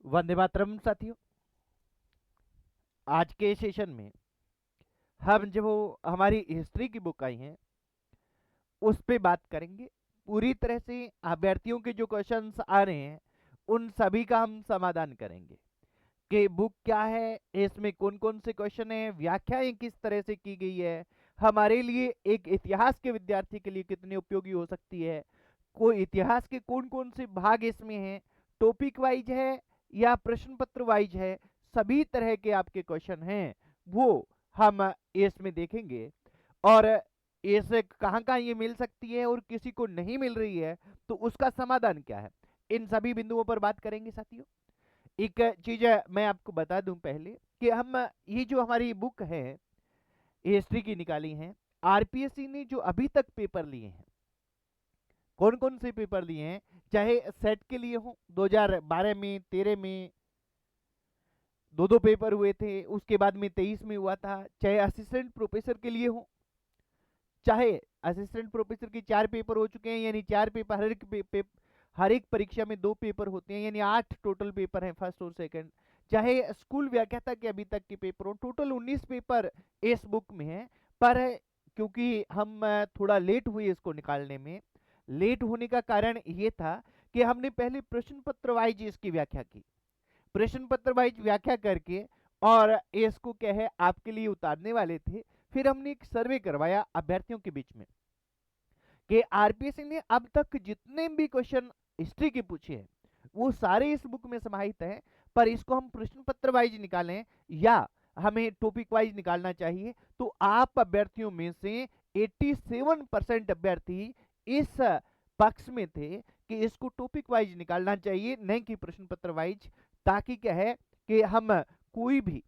वंदे मातरम साथियों। आज के सेशन में हम जो हमारी हिस्ट्री की बुक आई है उस पे बात करेंगे। पूरी तरह से अभ्यर्थियों के जो क्वेश्चंस आ रहे हैं उन सभी का हम समाधान करेंगे कि बुक क्या है, इसमें कौन कौन से क्वेश्चन है, व्याख्याएं किस तरह से की गई है, हमारे लिए एक इतिहास के विद्यार्थी के लिए कितनी उपयोगी हो सकती है, कोई इतिहास के कौन कौन से भाग इसमें हैं, टॉपिक वाइज है या प्रश्न पत्र वाइज है, सभी तरह के आपके क्वेश्चन हैं वो हम इसमें देखेंगे। और इसे कहाँ कहाँ ये मिल सकती है और किसी को नहीं मिल रही है तो उसका समाधान क्या है, इन सभी बिंदुओं पर बात करेंगे साथियों। एक चीज मैं आपको बता दूं पहले कि हम ये जो हमारी बुक है हिस्ट्री की निकाली है, आरपीएससी ने जो अभी तक पेपर लिए हैं, कौन कौन से पेपर लिए हैं, चाहे सेट के लिए हो 2012 में, 13 में दो दो पेपर हुए थे, उसके बाद में 23 में हुआ था, चाहे असिस्टेंट प्रोफेसर के लिए हो, चाहे असिस्टेंट प्रोफेसर के 4 पेपर हो चुके हैं, यानी 4 पेपर हर एक परीक्षा में 2 पेपर होते हैं, यानी 8 टोटल पेपर हैं फर्स्ट और सेकंड। चाहे स्कूल व्याख्याता के अभी तक के पेपर हो, टोटल 19 पेपर इस बुक में है। पर क्योंकि हम थोड़ा लेट हुए इसको निकालने में, लेट होने का कारण ये था कि हमने पहले प्रश्न पत्र वाइज इसकी व्याख्या की, प्रश्न पत्र वाइज व्याख्या करके और इसको क्या है आपके लिए उतारने वाले थे। फिर हमने एक सर्वे करवाया अभ्यर्थियों के बीच में कि आरपीएससी ने अब तक जितने भी क्वेश्चन हिस्ट्री के पूछे हैं वो सारे इस बुक में समाहित हैं, पर इसको हम प्रश्न पत्र वाइज निकालें या हमें टॉपिक वाइज निकालना चाहिए। तो आप अभ्यर्थियों में से 87% अभ्यर्थी इस पक्ष में थे कि इसको टॉपिक वाइज निकालना चाहिए, नहीं कि प्रश्न पत्र वाइज, ताकि क्या है कि हम कोई भी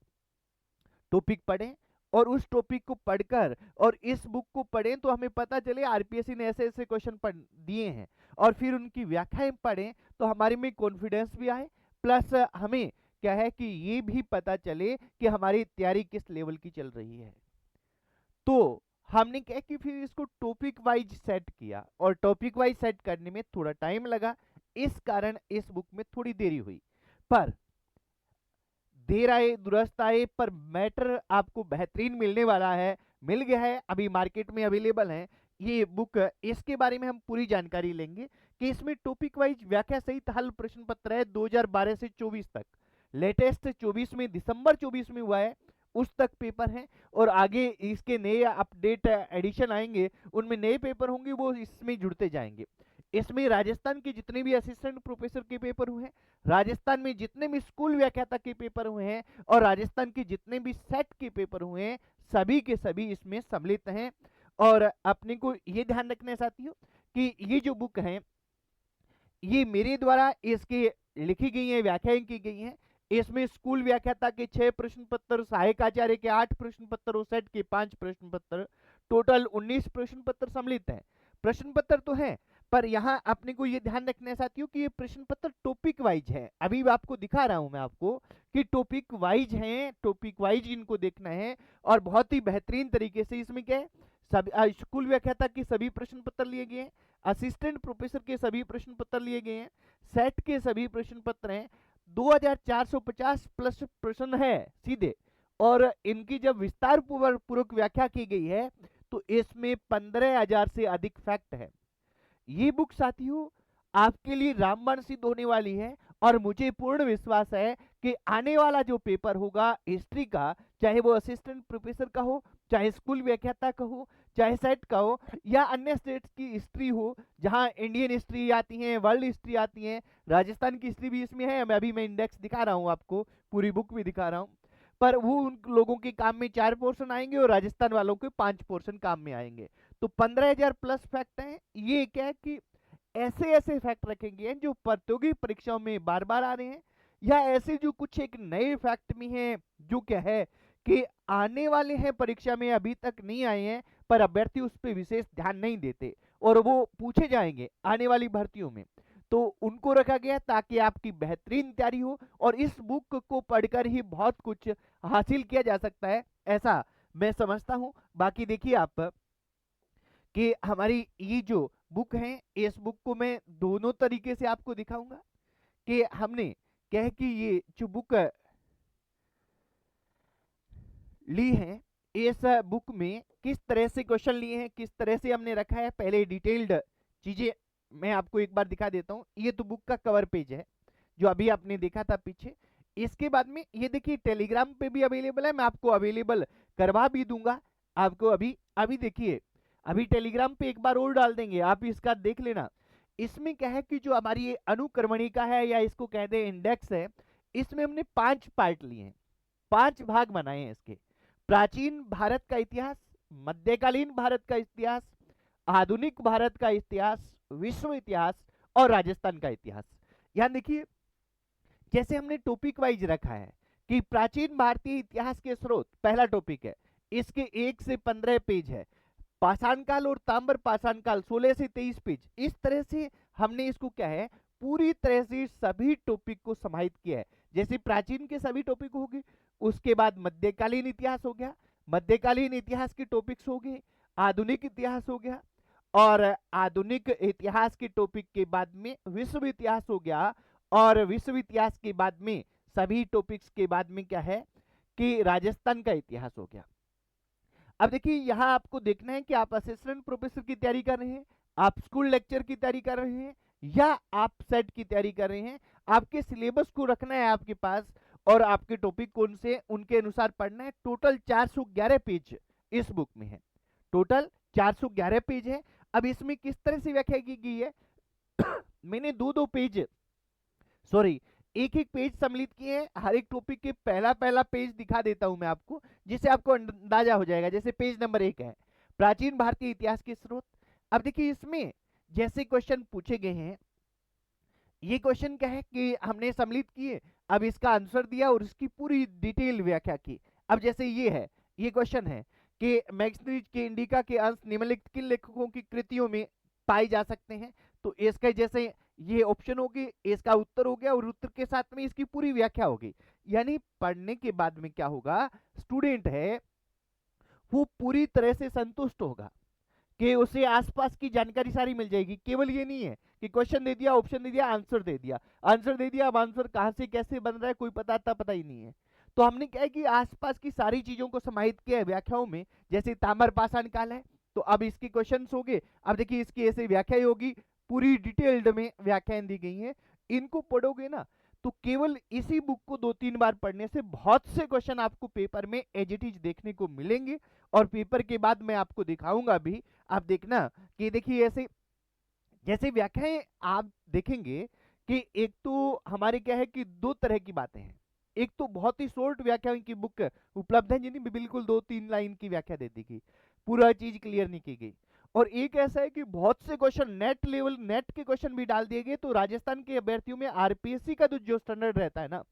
टॉपिक पढ़ें और उस टॉपिक को पढ़कर और इस बुक को पढ़ें तो हमें पता चले आरपीएससी ने ऐसे ऐसे क्वेश्चन पढ़ दिए हैं, और फिर उनकी व्याख्याएं पढ़ें तो हमारे में कॉन्फिडेंस भी आए, प्लस हमें क्या है कि ये भी पता चले कि हमारी तैयारी किस लेवल की चल रही है। तो हमने क्या कि फिर इसको टॉपिक वाइज सेट किया, और टॉपिक वाइज सेट करने में थोड़ा टाइम लगा, इस कारण इस बुक में थोड़ी देरी हुई। पर देर आए दुरुस्त आए, पर मैटर आपको बेहतरीन मिलने वाला है, मिल गया है, अभी मार्केट में अवेलेबल है ये बुक। इसके बारे में हम पूरी जानकारी लेंगे कि इसमें टॉपिक वाइज व्याख्या सहित हल प्रश्न पत्र है 2012 से 24 तक। लेटेस्ट 24 में, दिसंबर 24 में हुआ है, उस तक पेपर है, और आगे इसके नए अपडेट एडिशन आएंगे, उनमें नए पेपर होंगे, वो इसमें जुड़ते जाएंगे। इसमें राजस्थान के जितने भी असिस्टेंट प्रोफेसर के पेपर हुए हैं, राजस्थान में जितने भी स्कूल व्याख्याता के पेपर हुए हैं, और राजस्थान के जितने भी सेट के पेपर हुए हैं, सभी के सभी इसमें सम्मिलित हैं। और अपने को ये ध्यान रखना है साथियों कि ये जो बुक है ये मेरे द्वारा इसके लिखी गई है, व्याख्याएं की गई हैं। इसमें स्कूल व्याख्याता के 6 प्रश्न पत्र, सहायक आचार्य के 8 प्रश्न पत्र और सेट के 5 प्रश्न पत्र, टोटल 19 प्रश्न पत्र सम्मिलित हैं। प्रश्न पत्र तो है, पर यहाँ अपने को ये ध्यान रखना है साथियों कि ये प्रश्न पत्र टॉपिक वाइज है। अभी आपको दिखा रहा हूं मैं आपको कि टॉपिक वाइज हैं, टॉपिक वाइज इनको देखना है, और बहुत ही बेहतरीन तरीके से इसमें क्या है, सभी स्कूल व्याख्याता के सभी प्रश्न पत्र लिए गए हैं, असिस्टेंट प्रोफेसर के सभी प्रश्न पत्र लिए गए हैं, सेट के सभी प्रश्न पत्र हैं, 2450 प्लस प्रश्न है सीधे, और इनकी जब विस्तार पूर्वक व्याख्या की गई है तो इसमें 15,000 से अधिक फैक्ट है। ये बुक साथियों आपके लिए रामबाण सिद्ध होने वाली है, और मुझे पूर्ण विश्वास है कि आने वाला जो पेपर होगा हिस्ट्री का, चाहे वो असिस्टेंट प्रोफेसर का हो, चाहे स्कूल व्याख्याता का हो, चाहे सेट का हो, या अन्य स्टेट्स की हिस्ट्री हो, जहां इंडियन हिस्ट्री आती है, वर्ल्ड हिस्ट्री आती है, राजस्थान की हिस्ट्री भी इसमें है। मैं इंडेक्स दिखा रहा हूं आपको, पूरी बुक भी दिखा रहा हूं, पर वो उन लोगों के काम में 4 पोर्शन आएंगे और राजस्थान वालों के 5 पोर्शन काम में आएंगे। तो 15,000 प्लस फैक्ट है। ये क्या है कि ऐसे ऐसे फैक्ट रखेंगे जो प्रतियोगी परीक्षाओं में बार बार आ रहे हैं, या ऐसे जो कुछ एक नए फैक्ट में हैं जो क्या है कि आने वाले हैं परीक्षा में, अभी तक नहीं आए हैं, पर अभ्यर्थी उस पर विशेष ध्यान नहीं देते और वो पूछे जाएंगे आने वाली भर्तियों में, तो उनको रखा गया ताकि आपकी बेहतरीन तैयारी हो, और इस बुक को पढ़कर ही बहुत कुछ हासिल किया जा सकता है, ऐसा मैं समझता हूं। बाकी देखिए आप कि हमारी ये जो बुक है, इस बुक को मैं दोनों तरीके से आपको दिखाऊंगा कि हमने क्या है कि ये जो बुक ली है, इस बुक में किस तरह से क्वेश्चन लिए हैं, किस तरह से हमने रखा है, पहले डिटेल्ड चीजें मैं आपको एक बार दिखा देता हूँ। ये तो बुक का कवर पेज है जो अभी आपने देखा था पीछे। इसके बाद में ये देखिए टेलीग्राम पे भी अवेलेबल है, मैं आपको अवेलेबल करवा भी दूंगा आपको। अभी अभी देखिए, अभी टेलीग्राम पे एक बार और डाल देंगे, आप इसका देख लेना। इसमें क्या है कि जो हमारी ये अनुक्रमणिका है या इसको कहते हैं इंडेक्स है, इसमें हमने 5 पार्ट लिए हैं, 5 भाग बनाए हैं इसके। प्राचीन भारत का इतिहास, मध्यकालीन भारत का इतिहास, आधुनिक भारत का इतिहास, विश्व इतिहास और राजस्थान का इतिहास। यहां देखिए जैसे हमने टॉपिक वाइज रखा है कि प्राचीन भारतीय इतिहास के स्रोत पहला टॉपिक है, इसके 1 से 15 पेज है। पाषाण काल और ताम्र पाषाण काल 16 से 23 पेज। इस तरह से हमने इसको क्या है पूरी तरह से सभी टॉपिक को समाहित किया है। जैसे प्राचीन के सभी टॉपिक हो गए, उसके बाद मध्यकालीन इतिहास हो गया, मध्यकालीन इतिहास के टॉपिक्स हो गए, आधुनिक इतिहास हो गया, और आधुनिक इतिहास के टॉपिक के बाद में विश्व इतिहास हो गया, और विश्व इतिहास के बाद में सभी टॉपिक्स के बाद में क्या है कि राजस्थान का इतिहास हो गया। अब देखिए यहाँ आपको देखना है कि आप असिस्टेंट प्रोफेसर की तैयारी कर रहे हैं, आप स्कूल लेक्चर की तैयारी कर रहे हैं, या आप सेट की तैयारी कर रहे हैं। आपके सिलेबस को रखना है आपके पास, और आपके टॉपिक कौन से उनके अनुसार पढ़ना है। टोटल 411 पेज इस बुक में है, टोटल 411 पेज है। अब इसमें किस तरह से व्याख्या की गई है मैंने दो पेज, सॉरी, एक एक पेज सम्मिलित किए हैं। हर एक टॉपिक के पहला पहला पेज दिखा देता हूं मैं आपको, जिससे आपको अंदाजा हो जाएगा। जैसे पेज नंबर 1 है प्राचीन भारतीय इतिहास के स्रोत। अब देखिए इसमें जैसे क्वेश्चन पूछे गए हैं, ये क्वेश्चन क्या है कि हमने सम्मिलित किए, अब इसका आंसर दिया और इसकी पूरी डिटेल व्याख्या की। अब जैसे ये है, ये क्वेश्चन है कि मैक्सनीज के इंडिका के अंश निम्नलिखित किन लेखकों की कृतियों में पाए जा सकते हैं। तो इसका जैसे ये ऑप्शन होगी, इसका उत्तर हो गया, और उत्तर के साथ में इसकी पूरी व्याख्या होगी। यानी पढ़ने के बाद में क्या होगा, स्टूडेंट है वो पूरी तरह से संतुष्ट होगा कि उसे आसपास की जानकारी सारी मिल जाएगी। केवल ये नहीं है कि क्वेश्चन दे दिया, ऑप्शन दे दिया, आंसर दे दिया, आंसर दे दिया, अब आंसर कहां से कैसे बन रहा है कोई पता ही नहीं है। तो हमने क्या है कि आसपास की सारी चीजों को समाहित किया है व्याख्याओं में। जैसे ताम्र पाषाण काल है, तो अब इसके क्वेश्चन हो गए। अब देखिए इसकी ऐसे व्याख्या होगी, पूरी डिटेल्ड में व्याख्याएं दी गई हैं। इनको पढ़ोगे ना तो केवल इसी बुक को 2-3 बार पढ़ने से बहुत से क्वेश्चन आपको पेपर में एज इट इज देखने को मिलेंगे। और पेपर के बाद मैं आपको दिखाऊंगा भी, आप देखना कि देखिए ऐसे जैसे व्याख्याएं आप देखेंगे कि एक तो हमारे क्या है कि 2 तरह की बातें हैं। एक तो बहुत ही शॉर्ट व्याख्याओं की बुक उपलब्ध है, जिन्हें बिल्कुल 2-3 लाइन की व्याख्या दे दी गई, पूरा चीज क्लियर नहीं की गई। और एक ऐसा है कि बहुत से क्वेश्चन नेट लेवल, नेट के क्वेश्चन भी डाल दिए गए। तो राजस्थान के अभ्यर्थियों में आरपीएससी का तो जो स्टैंडर्ड रहता है ना,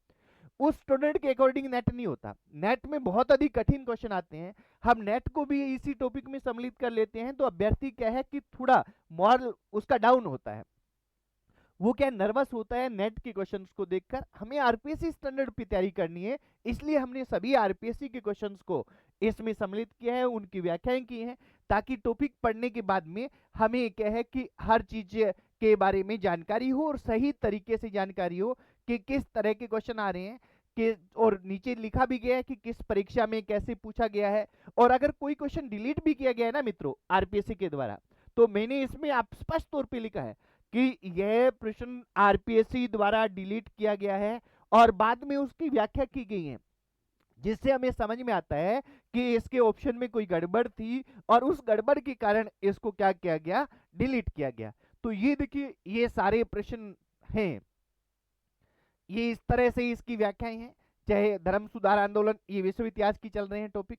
उस स्टूडेंट के अकॉर्डिंग नेट नहीं होता। नेट में बहुत अधिक कठिन क्वेश्चन आते हैं, हम नेट को भी इसी टॉपिक में सम्मिलित कर लेते हैं। तो अभ्यर्थी क्या है कि थोड़ा मॉरल उसका डाउन होता है, वो क्या नर्वस होता है नेट के क्वेश्चंस को देखकर। हमें आरपीएससी स्टैंडर्ड पे तैयारी करनी है, इसलिए हमने सभी आरपीएससी के क्वेश्चंस को इसमें सम्मिलित किया है, उनकी व्याख्याएं की हैं, ताकि टॉपिक पढ़ने के बाद में हमें क्या है कि हर चीज के बारे में जानकारी हो और सही तरीके से जानकारी हो कि किस तरह के क्वेश्चन आ रहे हैं कि, और नीचे लिखा भी गया है कि किस परीक्षा में कैसे पूछा गया है। और अगर कोई क्वेश्चन डिलीट भी किया गया है ना मित्रों आरपीएससी के द्वारा, तो मैंने इसमें आप स्पष्ट तौर पे लिखा है कि यह प्रश्न आरपीएससी द्वारा डिलीट किया गया है, और बाद में उसकी व्याख्या की गई है, जिससे हमें समझ में आता है कि इसके ऑप्शन में कोई गड़बड़ थी और उस गड़बड़ के कारण इसको क्या किया गया, डिलीट किया गया। तो ये देखिए ये सारे प्रश्न हैं, ये इस तरह से इसकी व्याख्याएं हैं। चाहे धर्म सुधार आंदोलन, ये विश्व इतिहास की चल रहे हैं टॉपिक।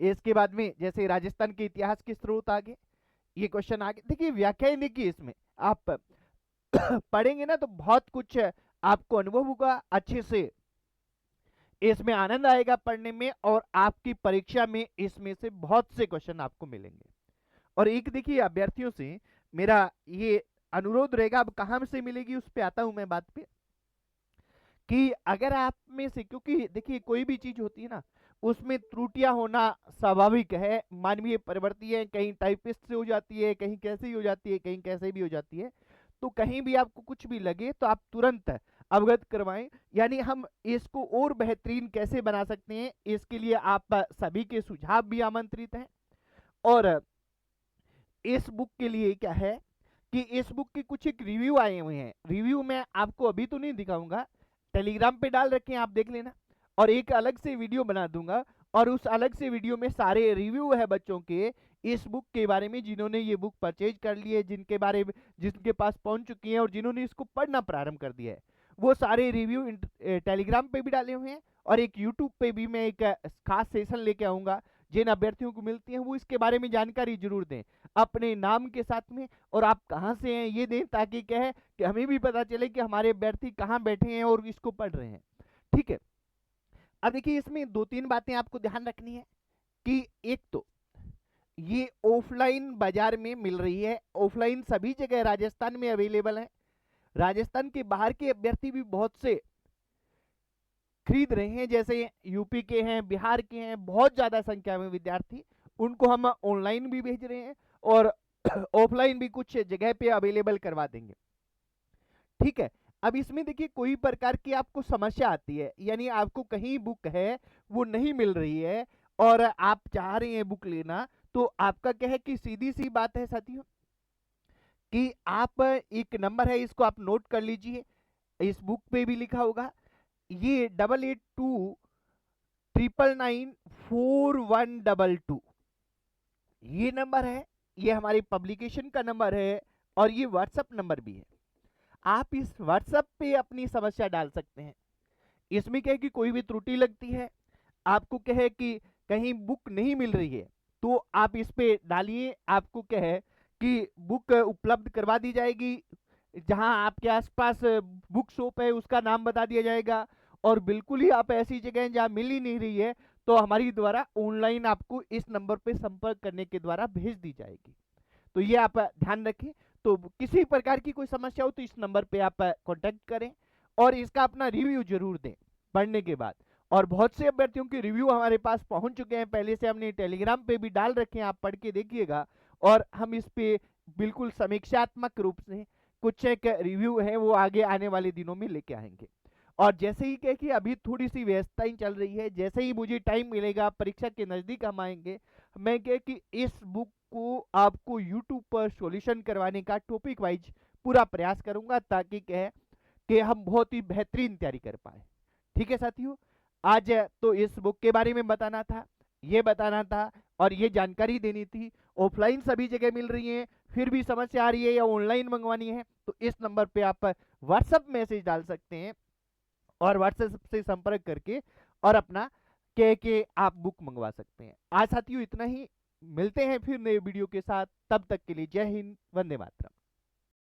इसके बाद में जैसे राजस्थान के इतिहास के स्रोत आगे, ये क्वेश्चन आगे। देखिए व्याख्याएं देखिए, इसमें आप पढ़ेंगे ना तो बहुत कुछ आपको अनुभव होगा, अच्छे से इसमें आनंद आएगा पढ़ने में, और आपकी परीक्षा में इसमें से बहुत से क्वेश्चन आपको मिलेंगे। और एक देखिए अभ्यर्थियों से मेरा ये अनुरोध रहेगा, अब कहां से मिलेगी उस पे आता हूं मैं बात पे, कि अगर आप में से, क्योंकि देखिए कोई भी चीज होती है ना उसमें त्रुटियां होना स्वाभाविक है, मानवीय प्रवृत्ति है। कहीं टाइपिस्ट से हो जाती है, कहीं कैसे ही हो जाती है, कहीं कैसे भी हो जाती है। तो कहीं भी आपको कुछ भी लगे तो आप तुरंत अवगत करवाएं, यानी हम इसको और बेहतरीन कैसे बना सकते हैं, इसके लिए आप सभी के सुझाव भी आमंत्रित हैं। और इस बुक के लिए क्या है कि इस बुक के कुछ एक रिव्यू आए हुए हैं, रिव्यू मैं आपको अभी तो नहीं दिखाऊंगा, टेलीग्राम पे डाल रखे हैं, आप देख लेना। और एक अलग से वीडियो बना दूंगा, और उस अलग से वीडियो में सारे रिव्यू है बच्चों के इस बुक के बारे में, जिन्होंने ये बुक परचेज कर ली है, जिनके बारे में जिनके पास पहुंच चुकी है और जिन्होंने इसको पढ़ना प्रारंभ कर दिया है, वो सारे रिव्यू टेलीग्राम पे भी डाले हुए हैं। और एक यूट्यूब पे भी मैं एक खास सेशन लेके आऊंगा, जिन अभ्यर्थियों को मिलती है वो इसके बारे में जानकारी जरूर दें अपने नाम के साथ में, और आप कहाँ से हैं ये दें, ताकि क्या है कि हमें भी पता चले कि हमारे अभ्यर्थी कहाँ बैठे हैं और इसको पढ़ रहे हैं। ठीक है, अब देखिए इसमें दो तीन बातें आपको ध्यान रखनी है कि एक तो ये ऑफलाइन बाजार में मिल रही है, ऑफलाइन सभी जगह राजस्थान में अवेलेबल है, राजस्थान के बाहर के अभ्यर्थी भी बहुत से खरीद रहे हैं, जैसे यूपी के हैं, बिहार के हैं, बहुत ज्यादा संख्या में विद्यार्थी, उनको हम ऑनलाइन भी भेज रहे हैं और ऑफलाइन भी कुछ जगह पे अवेलेबल करवा देंगे। ठीक है, अब इसमें देखिए कोई प्रकार की आपको समस्या आती है, यानी आपको कहीं बुक है वो नहीं मिल रही है और आप चाह रहे हैं बुक लेना, तो आपका क्या है कि सीधी सी बात है साथियों कि आप एक नंबर है, इसको आप नोट कर लीजिए, इस बुक पे भी लिखा होगा, ये 8829994122 ये नंबर है, ये हमारी पब्लिकेशन का नंबर है और ये व्हाट्सएप नंबर भी है। आप इस व्हाट्सएप पे अपनी समस्या डाल सकते हैं। इसमें क्या है कि कोई भी त्रुटि लगती है, आपको क्या है कि कहीं बुक नहीं मिल रही है, तो आप इस पे डालिए, आपको क्या है कि बुक उपलब्ध करवा दी जाएगी, जहां आपके आसपास बुक शॉप है उसका नाम बता दिया जाएगा, और बिल्कुल ही आप ऐसी जगह हैं जहां मिल ही नहीं रही है, तो हमारी द्वारा ऑनलाइन आपको इस नंबर पे संपर्क करने के द्वारा भेज दी जाएगी। तो ये आप ध्यान रखें। तो किसी प्रकार की कोई समस्या हो तो इस नंबर पे आप कांटेक्ट करें और इसका अपना रिव्यू जरूर दें पढ़ने के बाद। और बहुत से अभ्यर्थियों के रिव्यू हमारे पास पहुंच चुके हैं, पहले से हमने टेलीग्राम पे भी डाल रखे हैं, आप पढ़ के देखिएगा। और हम इस पे बिल्कुल समीक्षात्मक रूप से कुछ एक रिव्यू है वो आगे आने वाले दिनों में लेके आएंगे। और जैसे ही कह कि अभी थोड़ी सी व्यस्तताएं चल रही है, जैसे ही मुझे टाइम मिलेगा, परीक्षा के नज़दीक हम आएंगे, मैं कह कि इस बुक को आपको यूट्यूब पर सॉल्यूशन करवाने का टॉपिक वाइज पूरा प्रयास करूंगा, ताकि कह कि हम बहुत ही बेहतरीन तैयारी कर पाए। ठीक है साथियों, आज तो इस बुक के बारे में बताना था, ये बताना था और ये जानकारी देनी थी। ऑफलाइन सभी जगह मिल रही है, फिर भी समस्या आ रही है या ऑनलाइन मंगवानी है, तो इस नंबर पे आप व्हाट्सएप मैसेज डाल सकते हैं और व्हाट्सएप से संपर्क करके और अपना कह के आप बुक मंगवा सकते हैं। आज साथियों इतना ही, मिलते हैं फिर नए वीडियो के साथ, तब तक के लिए जय हिंद, वंदे मातरम।